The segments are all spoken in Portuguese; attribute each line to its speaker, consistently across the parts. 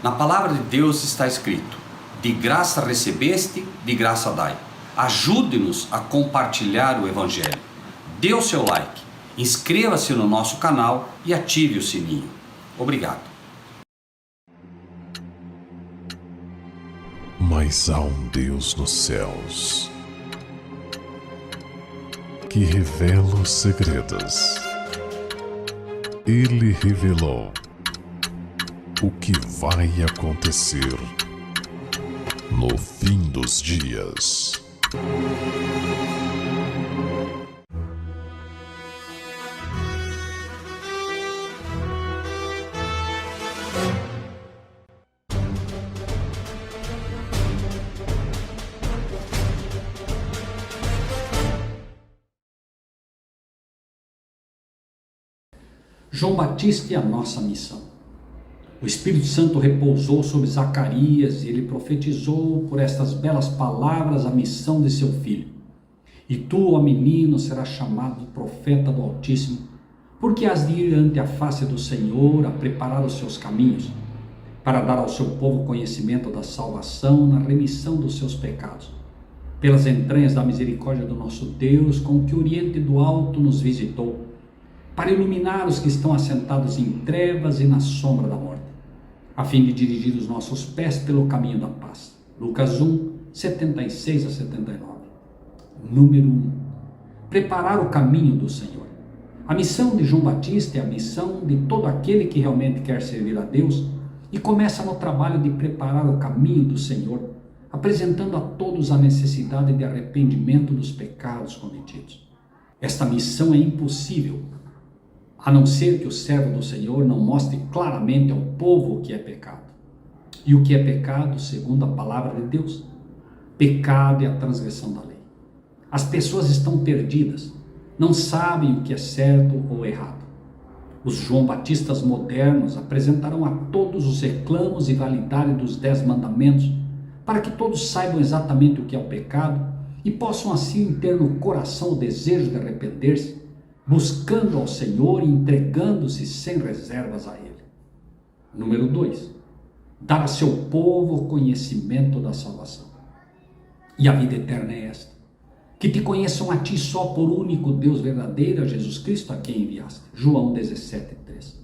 Speaker 1: Na palavra de Deus está escrito: de graça recebeste, de graça dai. Ajude-nos a compartilhar o Evangelho. Dê o seu like, inscreva-se no nosso canal e ative o sininho. Obrigado.
Speaker 2: Mas há um Deus nos céus que revela os segredos. Ele revelou o que vai acontecer no fim dos dias.
Speaker 3: João Batista e a nossa missão. O Espírito Santo repousou sobre Zacarias e ele profetizou por estas belas palavras a missão de seu filho. E tu, ó menino, serás chamado profeta do Altíssimo, porque has de ir ante a face do Senhor a preparar os seus caminhos, para dar ao seu povo conhecimento da salvação na remissão dos seus pecados, pelas entranhas da misericórdia do nosso Deus, com que o Oriente do Alto nos visitou, para iluminar os que estão assentados em trevas e na sombra da morte, a fim de dirigir os nossos pés pelo caminho da paz. Lucas 1, 76 a 79. Número 1. Preparar o caminho do Senhor. A missão de João Batista é a missão de todo aquele que realmente quer servir a Deus e começa no trabalho de preparar o caminho do Senhor, apresentando a todos a necessidade de arrependimento dos pecados cometidos. Esta missão é impossível, a não ser que o servo do Senhor não mostre claramente ao povo o que é pecado. E o que é pecado, segundo a palavra de Deus? Pecado é a transgressão da lei. As pessoas estão perdidas, não sabem o que é certo ou errado. Os João Batistas modernos apresentarão a todos os reclamos e validade dos 10 mandamentos, para que todos saibam exatamente o que é o pecado e possam assim ter no coração o desejo de arrepender-se, buscando ao Senhor e entregando-se sem reservas a Ele. Número 2. Dar a seu povo o conhecimento da salvação. E a vida eterna é esta: que te conheçam a ti só por único Deus verdadeiro, a Jesus Cristo, a quem enviaste. João 17:3.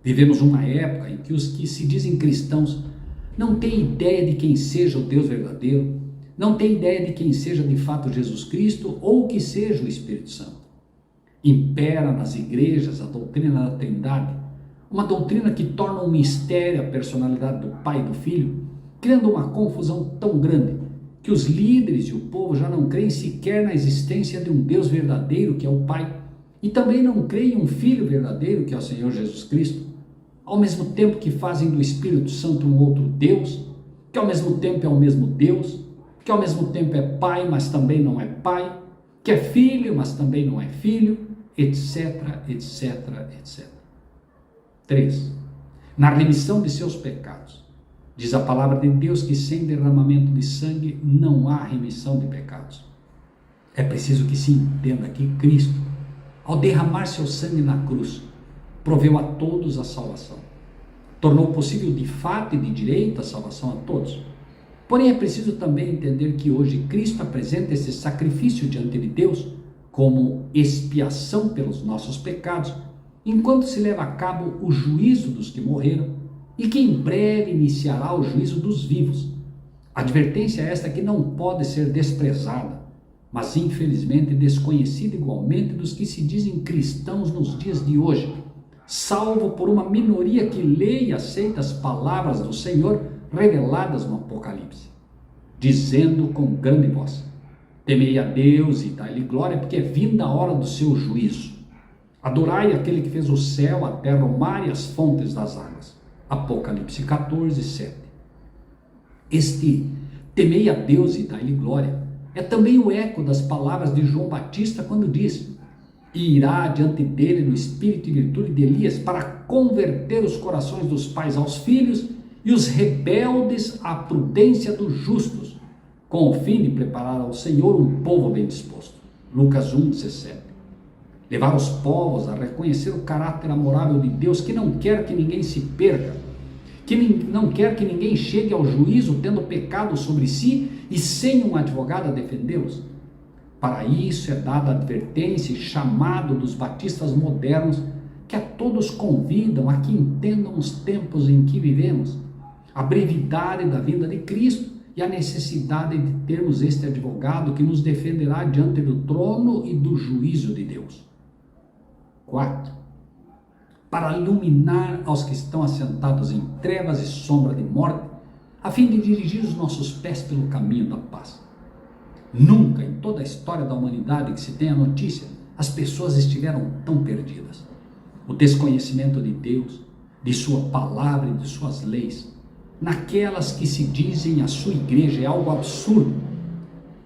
Speaker 3: Vivemos uma época em que os que se dizem cristãos não têm ideia de quem seja o Deus verdadeiro, não têm ideia de quem seja de fato Jesus Cristo ou que seja o Espírito Santo. Impera nas igrejas a doutrina da Trindade, uma doutrina que torna um mistério a personalidade do Pai e do Filho, criando uma confusão tão grande que os líderes e o povo já não creem sequer na existência de um Deus verdadeiro, que é o Pai, e também não creem em um Filho verdadeiro, que é o Senhor Jesus Cristo, ao mesmo tempo que fazem do Espírito Santo um outro Deus, que ao mesmo tempo é o mesmo Deus, que ao mesmo tempo é Pai, mas também não é Pai, que é Filho, mas também não é Filho, etc, etc, etc. 3. Na remissão de seus pecados. Diz a palavra de Deus que sem derramamento de sangue não há remissão de pecados. É preciso que se entenda que Cristo, ao derramar seu sangue na cruz, proveu a todos a salvação. Tornou possível de fato e de direito a salvação a todos. Porém, é preciso também entender que hoje Cristo apresenta esse sacrifício diante de Deus como expiação pelos nossos pecados, enquanto se leva a cabo o juízo dos que morreram e que em breve iniciará o juízo dos vivos. Advertência esta que não pode ser desprezada, mas infelizmente desconhecida igualmente dos que se dizem cristãos nos dias de hoje, salvo por uma minoria que lê e aceita as palavras do Senhor reveladas no Apocalipse, dizendo com grande voz: temei a Deus e dai-lhe glória, porque é vinda a hora do seu juízo. Adorai aquele que fez o céu, a terra, o mar e as fontes das águas. Apocalipse 14, 7. Este temei a Deus e dai-lhe glória é também o eco das palavras de João Batista quando diz: e irá diante dele no espírito e virtude de Elias para converter os corações dos pais aos filhos e os rebeldes à prudência dos justos, com o fim de preparar ao Senhor um povo bem disposto. Lucas 1, 17. Levar os povos a reconhecer o caráter amorável de Deus, que não quer que ninguém se perca, que não quer que ninguém chegue ao juízo tendo pecado sobre si e sem um advogado a defendê-los. Para isso é dada advertência e chamado dos batistas modernos, que a todos convidam a que entendam os tempos em que vivemos, a brevidade da vinda de Cristo e a necessidade de termos este advogado que nos defenderá diante do trono e do juízo de Deus. 4. Para iluminar aos que estão assentados em trevas e sombra de morte, a fim de dirigir os nossos pés pelo caminho da paz. Nunca em toda a história da humanidade que se tenha notícia, as pessoas estiveram tão perdidas. O desconhecimento de Deus, de sua palavra e de suas leis, naquelas que se dizem a sua igreja, é algo absurdo.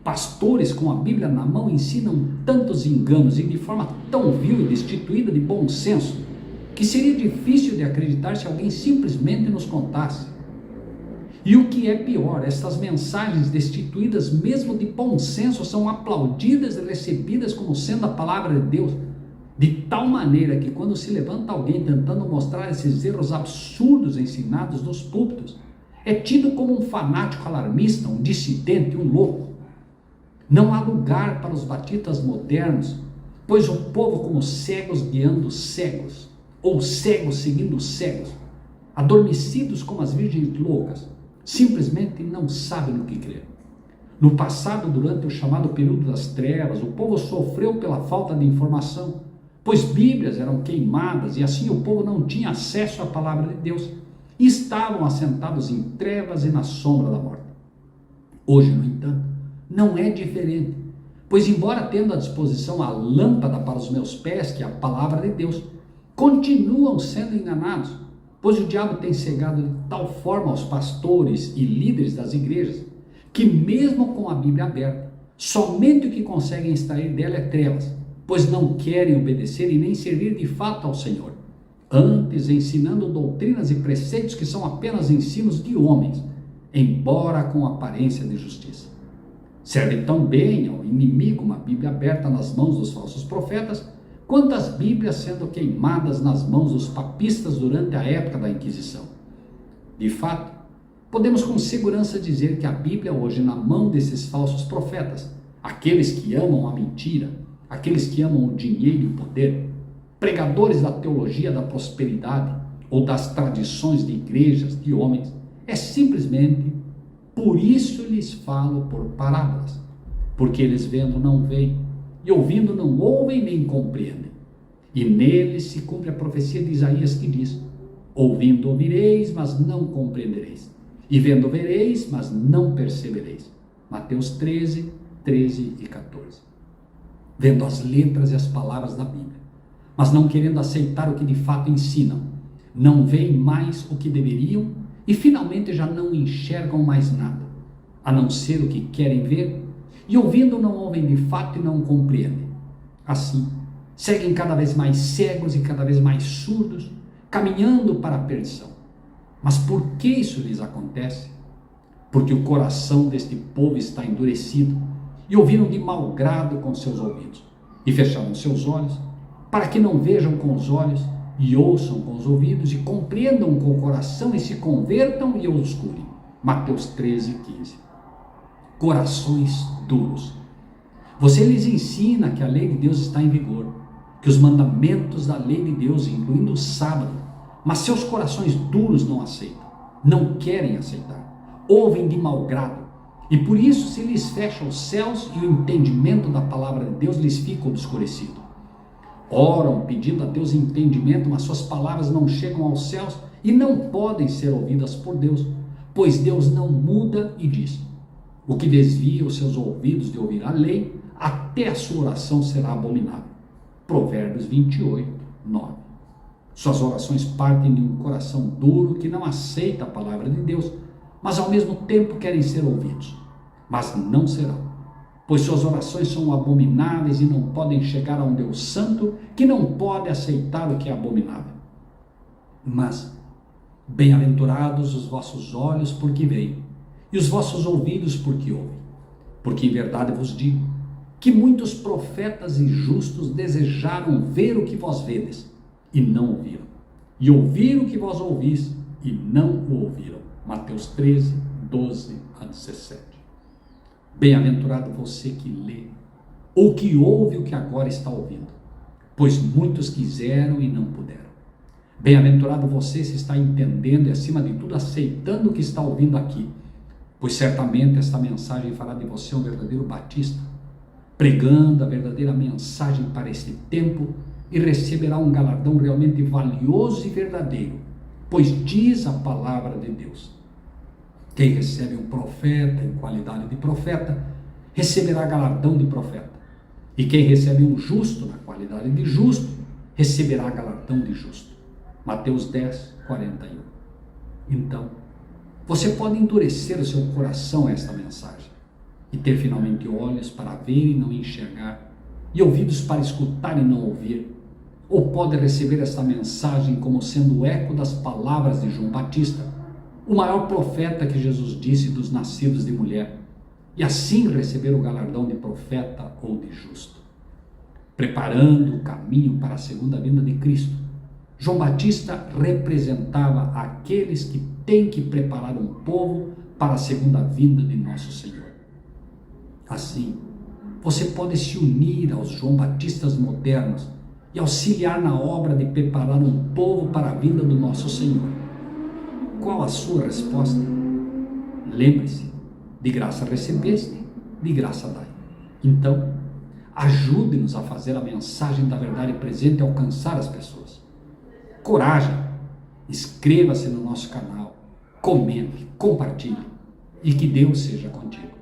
Speaker 3: Pastores com a Bíblia na mão ensinam tantos enganos e de forma tão vil e destituída de bom senso, que seria difícil de acreditar se alguém simplesmente nos contasse. E o que é pior, estas mensagens destituídas mesmo de bom senso são aplaudidas e recebidas como sendo a palavra de Deus, de tal maneira que quando se levanta alguém tentando mostrar esses erros absurdos ensinados nos púlpitos, é tido como um fanático alarmista, um dissidente, um louco. Não há lugar para os batistas modernos, pois o povo como cegos guiando cegos, ou cegos seguindo cegos, adormecidos como as virgens loucas, simplesmente não sabem no que crer. No passado, durante o chamado período das trevas, o povo sofreu pela falta de informação, pois Bíblias eram queimadas e assim o povo não tinha acesso à palavra de Deus e estavam assentados em trevas e na sombra da morte. Hoje, no entanto, não é diferente, pois embora tendo à disposição a lâmpada para os meus pés, que é a palavra de Deus, continuam sendo enganados, pois o diabo tem cegado de tal forma aos pastores e líderes das igrejas, que mesmo com a Bíblia aberta, somente o que conseguem extrair dela é trevas, pois não querem obedecer e nem servir de fato ao Senhor, antes ensinando doutrinas e preceitos que são apenas ensinos de homens, embora com aparência de justiça. Serve tão bem ao inimigo uma Bíblia aberta nas mãos dos falsos profetas, quanto as Bíblias sendo queimadas nas mãos dos papistas durante a época da Inquisição. De fato, podemos com segurança dizer que a Bíblia hoje na mão desses falsos profetas, aqueles que amam a mentira, aqueles que amam o dinheiro e o poder, pregadores da teologia da prosperidade ou das tradições de igrejas, de homens, é simplesmente por isso lhes falo por parábolas, porque eles vendo não veem, e ouvindo não ouvem nem compreendem. E neles se cumpre a profecia de Isaías que diz: ouvindo ouvireis, mas não compreendereis, e vendo vereis, mas não percebereis. Mateus 13, 13 e 14. Vendo as letras e as palavras da Bíblia, mas não querendo aceitar o que de fato ensinam, não veem mais o que deveriam e finalmente já não enxergam mais nada, a não ser o que querem ver, e ouvindo não ouvem de fato e não compreendem. Assim, seguem cada vez mais cegos e cada vez mais surdos, caminhando para a perdição. Mas por que isso lhes acontece? Porque o coração deste povo está endurecido, e ouviram de mau grado com seus ouvidos, e fecharam seus olhos, para que não vejam com os olhos, e ouçam com os ouvidos, e compreendam com o coração, e se convertam e os curem. Mateus 13, 15. Corações duros. Você lhes ensina que a lei de Deus está em vigor, que os mandamentos da lei de Deus, incluindo o sábado, mas seus corações duros não aceitam, não querem aceitar, ouvem de mau grado, e por isso se lhes fecha os céus e o entendimento da palavra de Deus lhes fica obscurecido. Oram pedindo a Deus entendimento, mas suas palavras não chegam aos céus e não podem ser ouvidas por Deus, pois Deus não muda e diz: o que desvia os seus ouvidos de ouvir a lei, até a sua oração será abominável. Provérbios 28, 9. Suas orações partem de um coração duro que não aceita a palavra de Deus, mas ao mesmo tempo querem ser ouvidos, mas não serão, pois suas orações são abomináveis e não podem chegar a um Deus santo que não pode aceitar o que é abominável. Mas, bem-aventurados os vossos olhos porque veem, e os vossos ouvidos porque ouvem, porque em verdade vos digo, que muitos profetas e justos desejaram ver o que vós vedes, e não ouviram, e ouvir o que vós ouvis, e não o ouviram. Mateus 13, 12 a 17. Bem-aventurado você que lê, ou que ouve o que agora está ouvindo, pois muitos quiseram e não puderam. Bem-aventurado você se está entendendo e, acima de tudo, aceitando o que está ouvindo aqui, pois certamente esta mensagem fará de você um verdadeiro batista, pregando a verdadeira mensagem para este tempo, e receberá um galardão realmente valioso e verdadeiro, pois diz a palavra de Deus: quem recebe um profeta em qualidade de profeta, receberá galardão de profeta, e quem recebe um justo na qualidade de justo, receberá galardão de justo. Mateus 10, 41. Então, você pode endurecer o seu coração a esta mensagem e ter finalmente olhos para ver e não enxergar, e ouvidos para escutar e não ouvir, ou pode receber esta mensagem como sendo o eco das palavras de João Batista, o maior profeta que Jesus disse dos nascidos de mulher, e assim receber o galardão de profeta ou de justo. Preparando o caminho para a segunda vinda de Cristo, João Batista representava aqueles que têm que preparar um povo para a segunda vinda de nosso Senhor. Assim, você pode se unir aos João Batistas modernos e auxiliar na obra de preparar um povo para a vinda do nosso Senhor. Qual a sua resposta? Lembre-se, de graça recebeste, de graça dai. Então, ajude-nos a fazer a mensagem da verdade presente alcançar as pessoas. Coragem, inscreva-se no nosso canal, comente, compartilhe, e que Deus seja contigo.